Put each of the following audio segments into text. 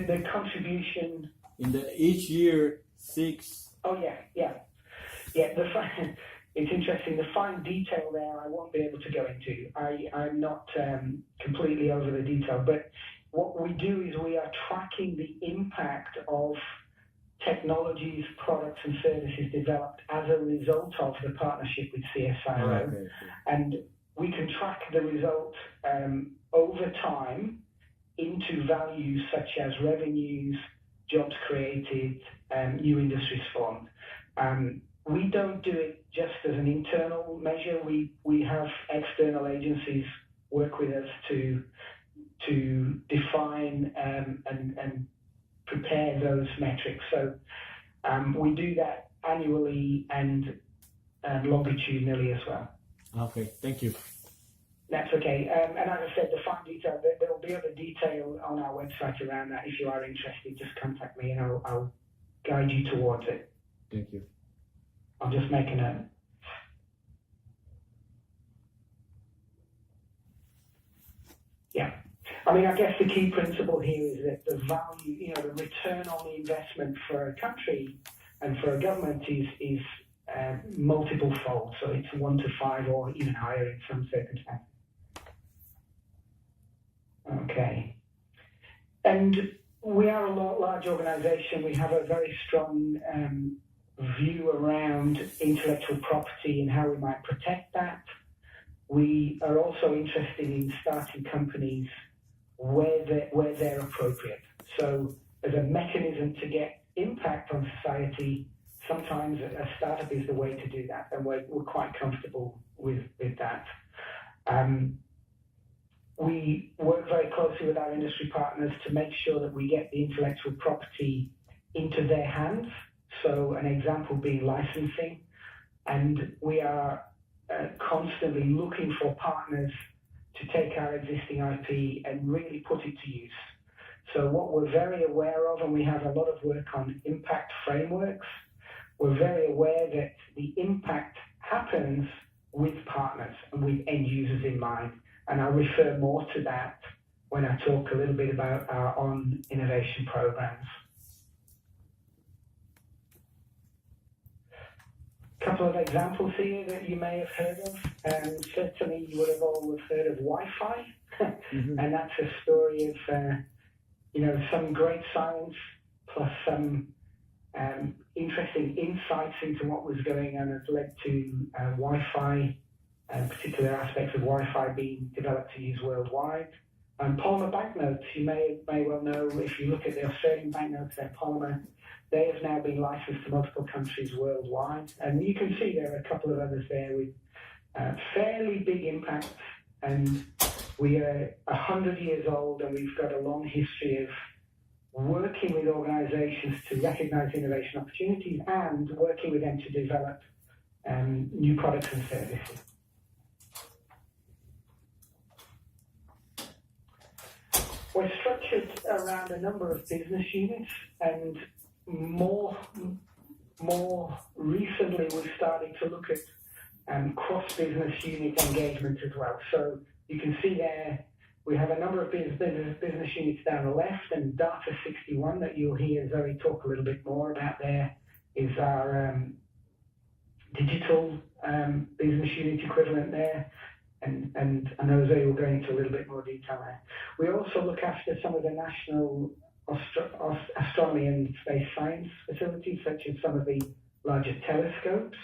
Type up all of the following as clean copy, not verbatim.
the contribution in the each year 6. Oh yeah. It's interesting. The fine detail there, I won't be able to go into. I'm not completely over the detail, but what we do is we are tracking the impact of technologies, products, and services developed as a result of the partnership with CSIRO, Okay. and we can track the result over time into values such as revenues, jobs created, new industries formed. We don't do it just as an internal measure. We have external agencies work with us to define and prepare those metrics. So we do that annually and longitudinally as well. Okay, thank you. That's okay. And as I said, the fine detail, there will be other detail on our website around that. If you are interested, just contact me and I'll guide you towards it. Thank you. I'll just make a note. Yeah. I mean, I guess the key principle here is that the value, the return on the investment for a country and for a government is multiple fold. So it's 1 to 5 or even higher in some circumstances. Okay. And we are a large organization. We have a very strong view around intellectual property and how we might protect that. We are also interested in starting companies where they're appropriate. So as a mechanism to get impact on society, sometimes a startup is the way to do that, and we're quite comfortable with that. We work very closely with our industry partners to make sure that we get the intellectual property into their hands. So an example being licensing, and we are constantly looking for partners to take our existing IP and really put it to use. So what we're very aware of, and we have a lot of work on impact frameworks, we're very aware that the impact happens with partners and with end users in mind. And I'll refer more to that when I talk a little bit about our own innovation programs. A couple of examples here that you may have heard of. Certainly you would have all heard of Wi-Fi. And that's a story of, some great science plus some interesting insights into what was going on has led to Wi-Fi, particular aspects of Wi-Fi being developed to use worldwide. Polymer banknotes, you may well know, if you look at the Australian banknotes, they're polymer. They have now been licensed to multiple countries worldwide. And you can see there are a couple of others there with fairly big impacts. And we are 100 years old, and we've got a long history of working with organizations to recognize innovation opportunities and working with them to develop new products and services. We're structured around a number of business units, and more recently we've started to look at cross-business unit engagement as well. So you can see there we have a number of business units down the left, and Data 61 that you'll hear Zoe talk a little bit more about there is our digital business unit equivalent there. And I know Zoe will go into a little bit more detail there. We also look after some of the national astronomy and space science facilities, such as some of the larger telescopes.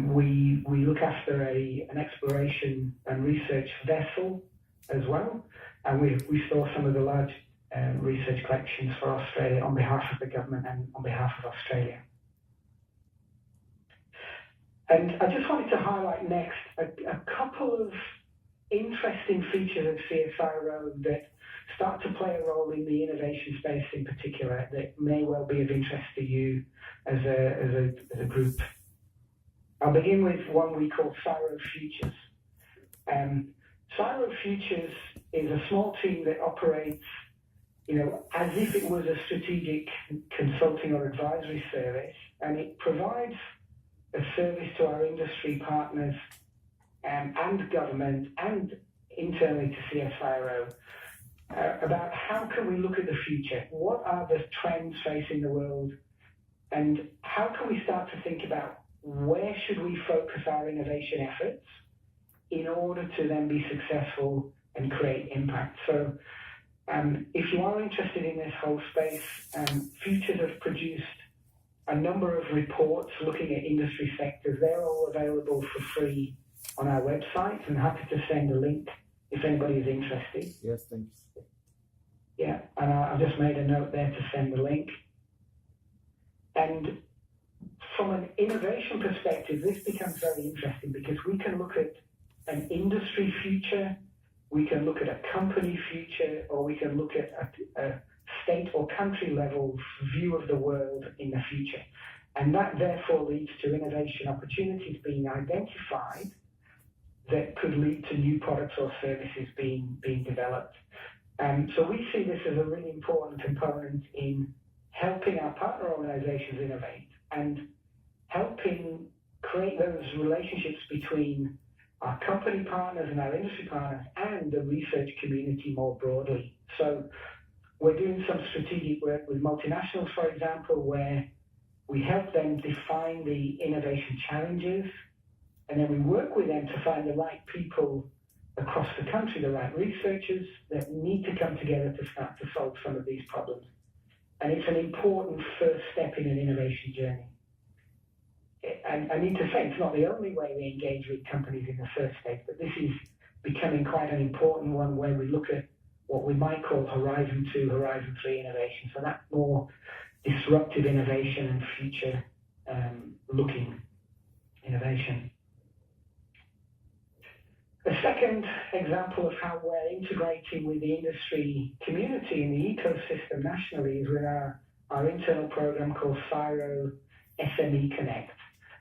We look after an exploration and research vessel as well, and we store some of the large research collections for Australia on behalf of the government and on behalf of Australia. And I just wanted to highlight next a couple of interesting features of CSIRO that start to play a role in the innovation space in particular that may well be of interest to you as a group. I'll begin with one we call CSIRO Futures. CSIRO Futures is a small team that operates, as if it was a strategic consulting or advisory service, and it provides a service to our industry partners and government and internally to CSIRO about how can we look at the future? What are the trends facing the world? And how can we start to think about where should we focus our innovation efforts in order to then be successful and create impact? So if you are interested in this whole space, Futures have produced a number of reports looking at industry sectors. They're all available for free on our website. I'm happy to send a link if anybody is interested. Yes, thanks. Yeah, and I've just made a note there to send the link. And from an innovation perspective, this becomes very interesting because we can look at an industry future, we can look at a company future, or we can look at a state or country level view of the world in the future. And that therefore leads to innovation opportunities being identified that could lead to new products or services being developed. So we see this as a really important component in helping our partner organizations innovate and helping create those relationships between our company partners and our industry partners and the research community more broadly. So we're doing some strategic work with multinationals, for example, where we help them define the innovation challenges, and then we work with them to find the right people across the country, the right researchers that need to come together to start to solve some of these problems. And it's an important first step in an innovation journey. And I need to say, it's not the only way we engage with companies in the first stage, but this is becoming quite an important one where we look at what we might call Horizon 2, Horizon 3 innovation. So that more disruptive innovation and future looking innovation. A second example of how we're integrating with the industry community and the ecosystem nationally is with our internal program called CSIRO SME Connect.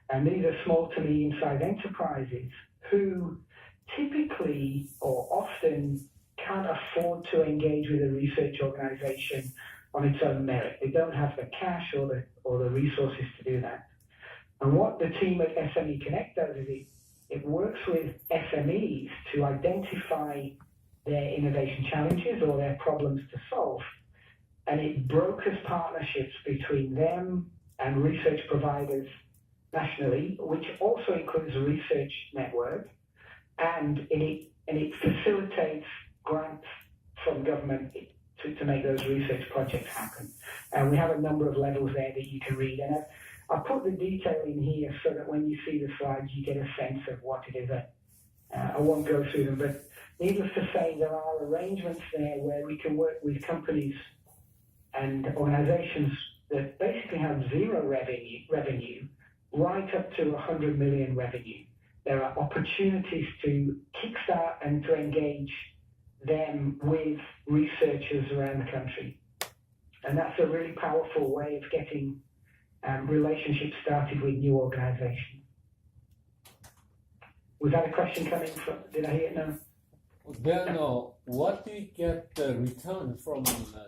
And these are small to medium-sized enterprises who typically or often can't afford to engage with a research organization on its own merit. They don't have the cash or the resources to do that. And what the team at SME Connect does is it works with SMEs to identify their innovation challenges or their problems to solve. And it brokers partnerships between them and research providers nationally, which also includes a research network, and it facilitates grants from government to make those research projects happen. And we have a number of levels there that you can read. And I put the detail in here so that when you see the slides, you get a sense of what it is. I won't go through them, but needless to say, there are arrangements there where we can work with companies and organizations that basically have zero revenue right up to 100 million revenue. There are opportunities to kickstart and to engage them with researchers around the country. And that's a really powerful way of getting relationships started with new organizations. Was that a question coming from, did I hear it now? Then, what do you get the return from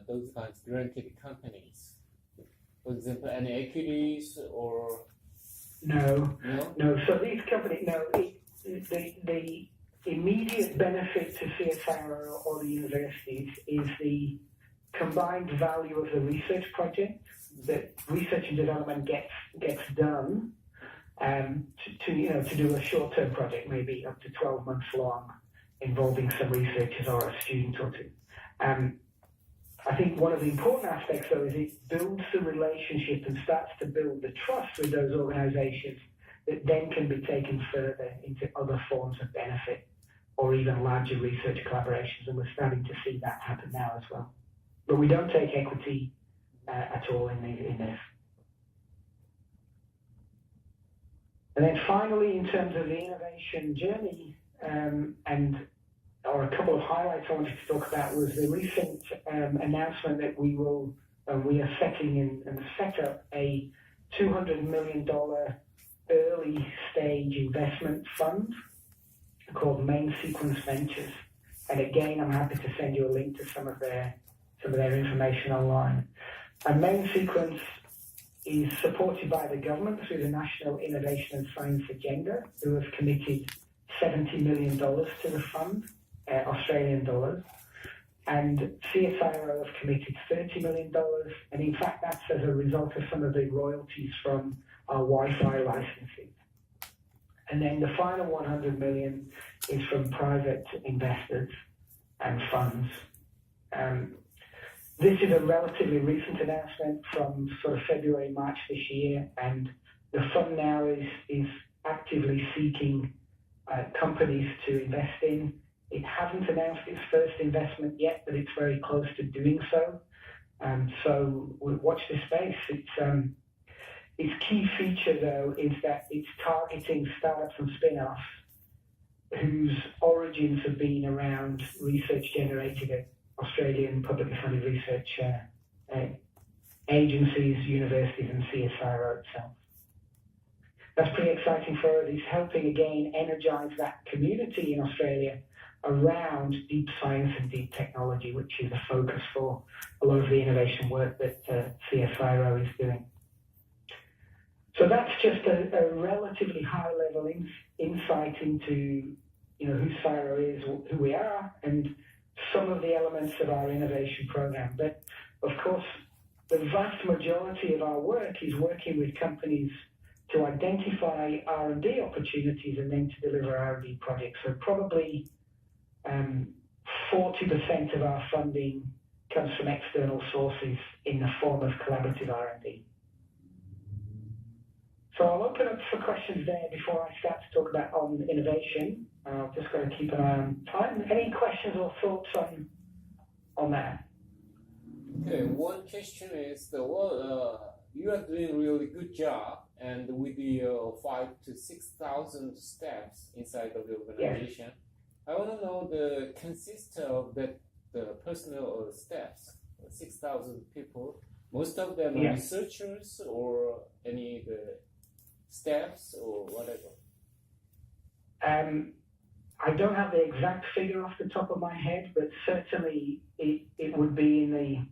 those kinds of granted companies? For example, any equities or? No. So these companies, the immediate benefit to CSIRO or the universities is the combined value of the research project that research and development gets done to do a short-term project, maybe up to 12 months long, involving some researchers or a student or two. I think one of the important aspects, though, is it builds the relationship and starts to build the trust with those organizations that then can be taken further into other forms of benefit or even larger research collaborations. And we're starting to see that happen now as well. But we don't take equity at all in this. And then finally, in terms of the innovation journey, or a couple of highlights I wanted to talk about was the recent announcement that we are setting and set up a $200 million early stage investment fund called Main Sequence Ventures. And again, I'm happy to send you a link to some of their information online. And Main Sequence is supported by the government through the National Innovation and Science Agenda, who have committed $70 million to the fund, Australian dollars. And CSIRO have committed $30 million, and in fact that's as a result of some of the royalties from our Wi-Fi licensing. And then the final 100 million is from private investors and funds. This is a relatively recent announcement from sort of February, March this year, and the fund now is actively seeking companies to invest in. It hasn't announced its first investment yet, but it's very close to doing so. So we'll watch this space. Its key feature, though, is that it's targeting startups and spin-offs whose origins have been around research generated at Australian publicly funded research agencies, universities, and CSIRO itself. That's pretty exciting for us. It's helping, again, energize that community in Australia around deep science and deep technology, which is a focus for a lot of the innovation work that CSIRO is doing. So that's just a relatively high-level insight into, who CSIRO is, who we are, and some of the elements of our innovation program. But of course, the vast majority of our work is working with companies to identify R&D opportunities and then to deliver R&D projects. So probably 40% of our funding comes from external sources in the form of collaborative R&D. So I'll open up for questions there before I start to talk about on innovation. I'll just got to keep an eye on time. Any questions or thoughts on that? Okay, one question is, you are doing a really good job, and with the 5,000 to 6,000 steps inside of the organization, yes. I want to know the consist of the personnel or steps, 6,000 people. Most of them are researchers or any the steps or whatever. I don't have the exact figure off the top of my head, but certainly it would be in the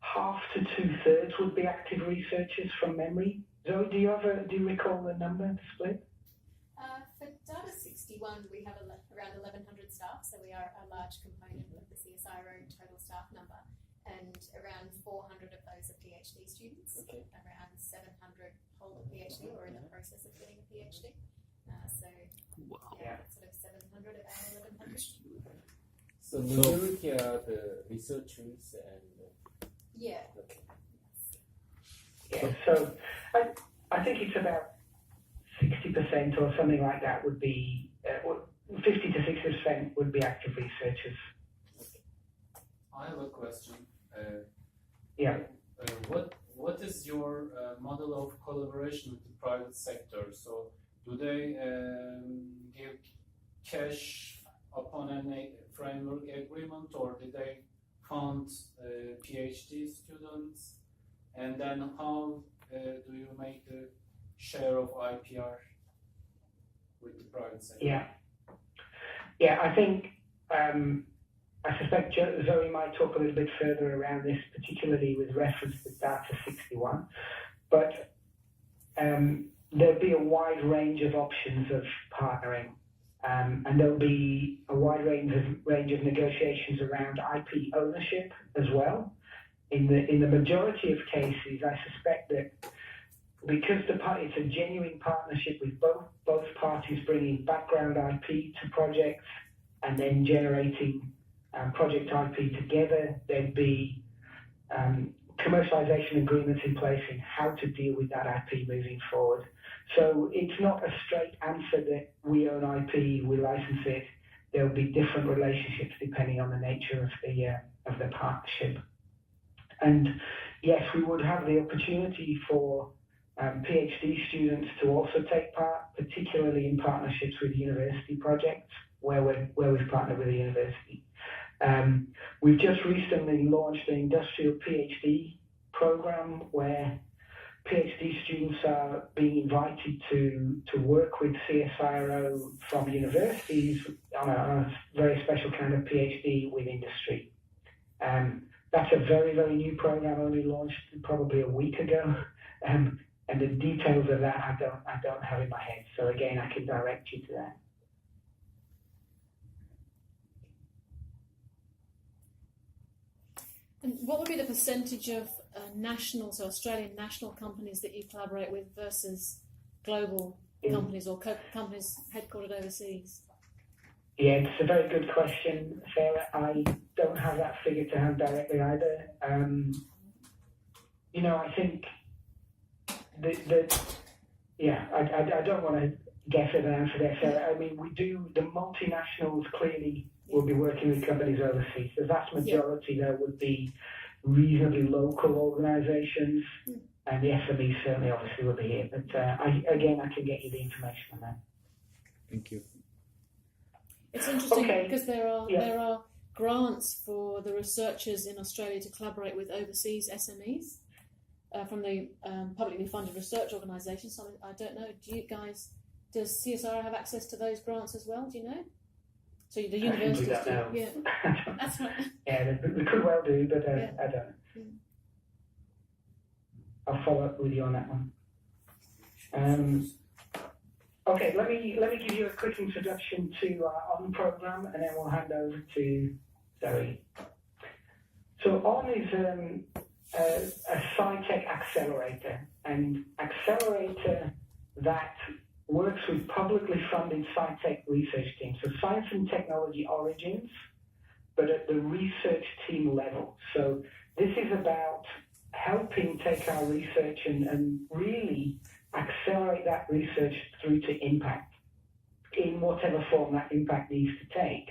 half to 2/3 would be active researchers from memory. Zoe, do you recall the number, the split? For Data 61, we have around 1,100 staff, so we are a large component of the CSIRO total staff number, and around 400 of those are PhD students. Okay. Around 700 hold a PhD or in the process of getting a PhD. Wow. Yeah, sort of 700 out of 1,100. So majority are the researchers and yeah. Okay. Yeah. So I think it's about 60% or something like that would be 50 to 60% would be active researchers. I have a question. What is your model of collaboration with the private sector? So do they give cash upon a framework agreement, or do they fund PhD students? And then how do you make the share of IPR with the private sector? Yeah, I think I suspect Zoe might talk a little bit further around this, particularly with reference to Data 61. But there'll be a wide range of options of partnering, and there'll be a wide range of negotiations around IP ownership as well. In the majority of cases, I suspect that because it's a genuine partnership with both parties bringing background IP to projects and then generating project IP together, there'd be commercialization agreements in place in how to deal with that IP moving forward. So it's not a straight answer that we own IP, we license it. There'll be different relationships depending on the nature of the partnership. And yes, we would have the opportunity for PhD students to also take part, particularly in partnerships with university projects where we've partnered with a university. We've just recently launched an industrial PhD program where PhD students are being invited to work with CSIRO from universities on a very special kind of PhD with industry. That's a very, very new program, only launched probably a week ago. And the details of that I don't have in my head. So again, I can direct you to that. And what would be the percentage of national, so Australian national companies that you collaborate with versus global companies or companies headquartered overseas? Yeah, it's a very good question, Sarah. I don't have that figure to hand directly either. I think I don't want to guess at an answer there, Sarah. I mean, the multinationals clearly will be working with companies overseas. The vast majority there would be reasonably local organizations, and the SMEs certainly obviously will be here. But I can get you the information on that. Thank you. It's interesting because there are grants for the researchers in Australia to collaborate with overseas SMEs from the publicly funded research organisations. So I don't know. Does CSIRO have access to those grants as well? Do you know? So the universities I don't know. Yeah, that's right. Yeah, they could well do, but I don't know. I'll follow up with you on that one. Okay, let me give you a quick introduction to our ON program, and then we'll hand over to Zoe. So ON is a SciTech accelerator, and accelerator that works with publicly funded SciTech research teams. So science and technology origins, but at the research team level. So this is about helping take our research and really accelerate that research through to impact in whatever form that impact needs to take.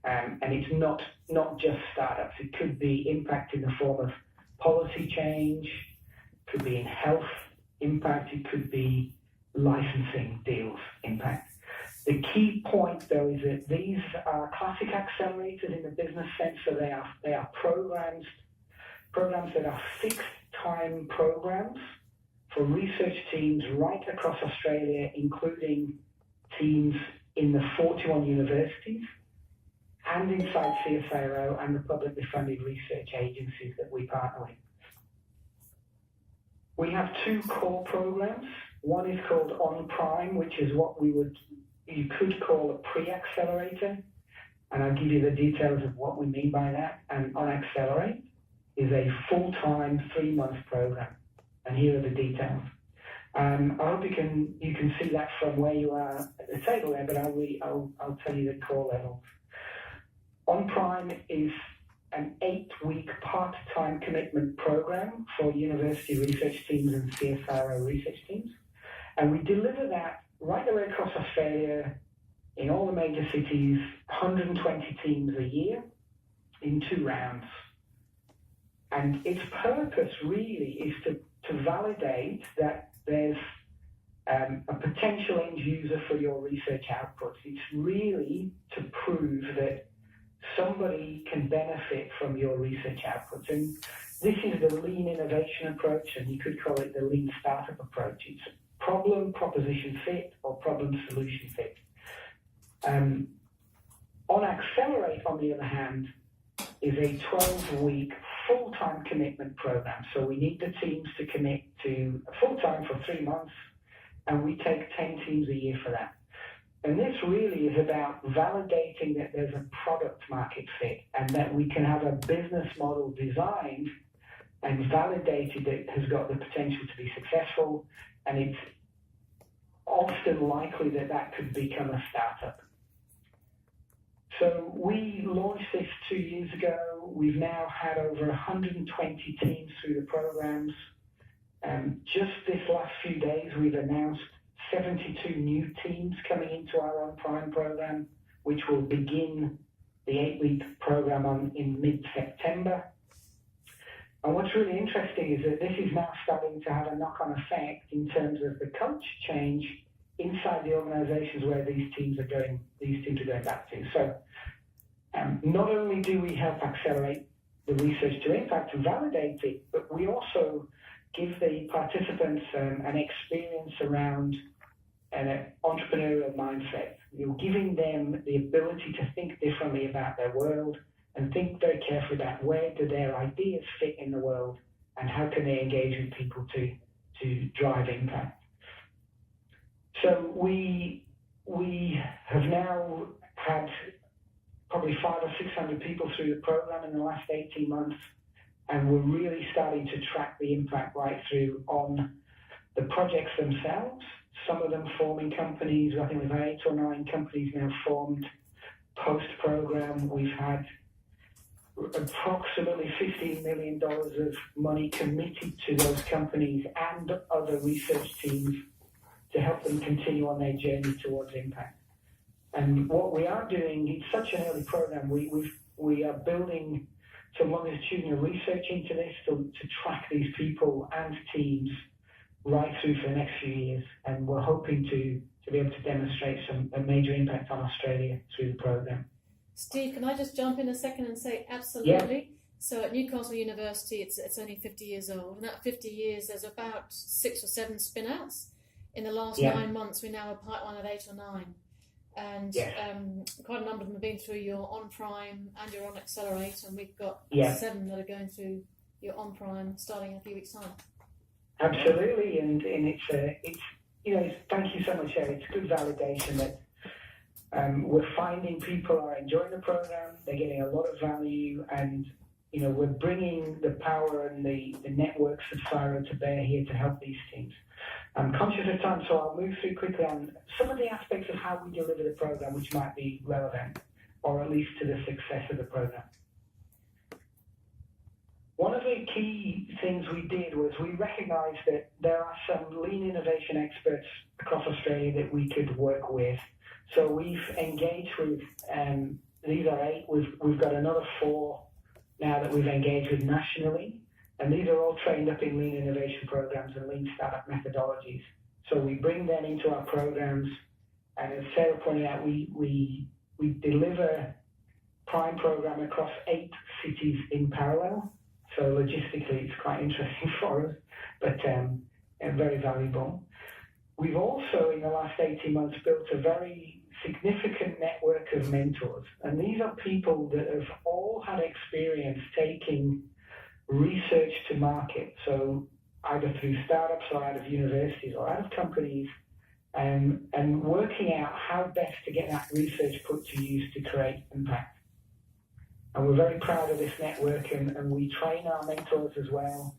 And it's not just startups. It could be impact in the form of policy change, could be in health impact, it could be licensing deals impact. The key point, though, is that these are classic accelerators in the business sense, so they are programs that are fixed time programs for research teams right across Australia, including teams in the 41 universities and inside CSIRO and the publicly funded research agencies that we partner with. We have two core programs. One is called On Prime, which is what you could call a pre-accelerator, and I'll give you the details of what we mean by that. And On Accelerate is a full-time 3-month program, and here are the details. I hope you can see that from where you are at the table there, but I'll tell you the core levels. On Prime is an 8-week part-time commitment program for university research teams and CSIRO research teams. And we deliver that right away across Australia in all the major cities, 120 teams a year in 2 rounds. And its purpose really is to validate that there's a potential end user for your research outputs. It's really to prove that somebody can benefit from your research outputs. And this is the lean innovation approach, and you could call it the lean startup approach. It's problem, proposition fit, or problem, solution fit. On Accelerate, on the other hand, is a 12-week full-time commitment program. So we need the teams to commit to full-time for 3 months, and we take 10 teams a year for that. And this really is about validating that there's a product market fit and that we can have a business model designed and validated that has got the potential to be successful, and it's often likely that that could become a startup. So we launched this 2 years ago. We've now had over 120 teams through the programs. Just this last few days, we've announced 72 new teams coming into our On Prime program, which will begin the 8-week program in mid-September. And what's really interesting is that this is now starting to have a knock-on effect in terms of the culture change inside the organizations where these teams are going back to. So not only do we help accelerate the research to impact and validate it, but we also give the participants an experience around an entrepreneurial mindset. You're giving them the ability to think differently about their world and think very carefully about where do their ideas fit in the world and how can they engage with people to drive impact. So we have now had probably 500 or 600 people through the program in the last 18 months, and we're really starting to track the impact right through on the projects themselves. Some of them forming companies. I think we've had 8 or 9 companies now formed post-program. We've had approximately $15 million of money committed to those companies and other research teams to help them continue on their journey towards impact. And what we are doing, it's such an early program, we are building some longitudinal research into this to track these people and teams right through for the next few years. And we're hoping to be able to demonstrate a major impact on Australia through the program. Steve, can I just jump in a second and say absolutely? Yeah. So at Newcastle University, it's only 50 years old. And that 50 years, there's about 6 or 7 spin-outs. In the last 9 months, we now have a pipeline of 8 or 9. And quite a number of them have been through your on-prime and your on-accelerate, and we've got 7 that are going through your on-prime starting in a few weeks' time. Absolutely, and it's thank you so much, Eric. It's good validation that we're finding people are enjoying the program, they're getting a lot of value, and we're bringing the power and the networks of CSIRO to bear here to help these teams. I'm conscious of time, so I'll move through quickly on some of the aspects of how we deliver the program, which might be relevant, or at least to the success of the program. One of the key things we did was we recognized that there are some lean innovation experts across Australia that we could work with. So we've engaged with, these are 8, we've got another 4 now that we've engaged with nationally. And these are all trained up in lean innovation programs and lean startup methodologies. So we bring them into our programs, and as Sarah pointed out, we deliver prime program across 8 cities in parallel. So logistically, it's quite interesting for us, but very valuable. We've also, in the last 18 months, built a very significant network of mentors. And these are people that have all had experience taking research to market, so either through startups or out of universities or out of companies, and working out how best to get that research put to use to create impact. And we're very proud of this network, and we train our mentors as well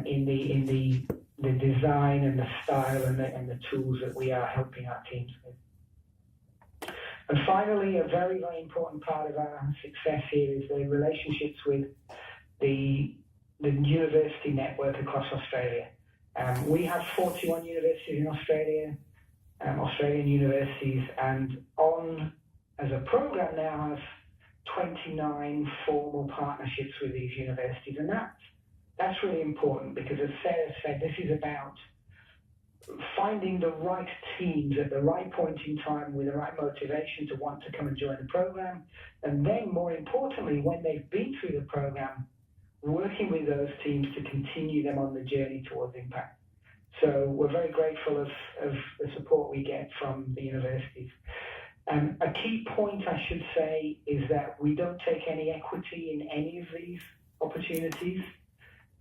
in the design and the style and the tools that we are helping our teams with. And finally, a very, very important part of our success here is the relationships with the university network across Australia. We have 41 universities in Australia, Australian universities, and on as a program now has 29 formal partnerships with these universities. And that's really important because, as Sarah said, this is about finding the right teams at the right point in time with the right motivation to want to come and join the program. And then, more importantly, when they've been through the program, working with those teams to continue them on the journey towards impact. So we're very grateful of the support we get from the universities. A key point I should say is that we don't take any equity in any of these opportunities,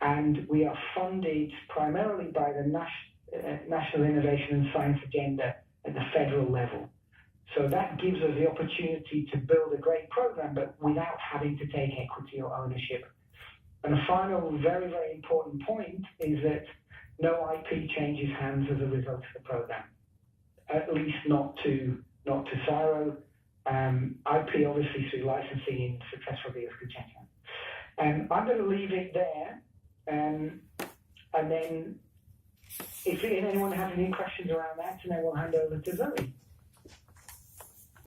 and we are funded primarily by the National Innovation and Science Agenda at the federal level. So that gives us the opportunity to build a great program, but without having to take equity or ownership. And a final very, very important point is that no IP changes hands as a result of the program, at least not to CSIRO. IP, obviously, through licensing in successful deals could change that. I'm going to leave it there, and then if anyone has any questions around that, and then we'll hand over to Zoe.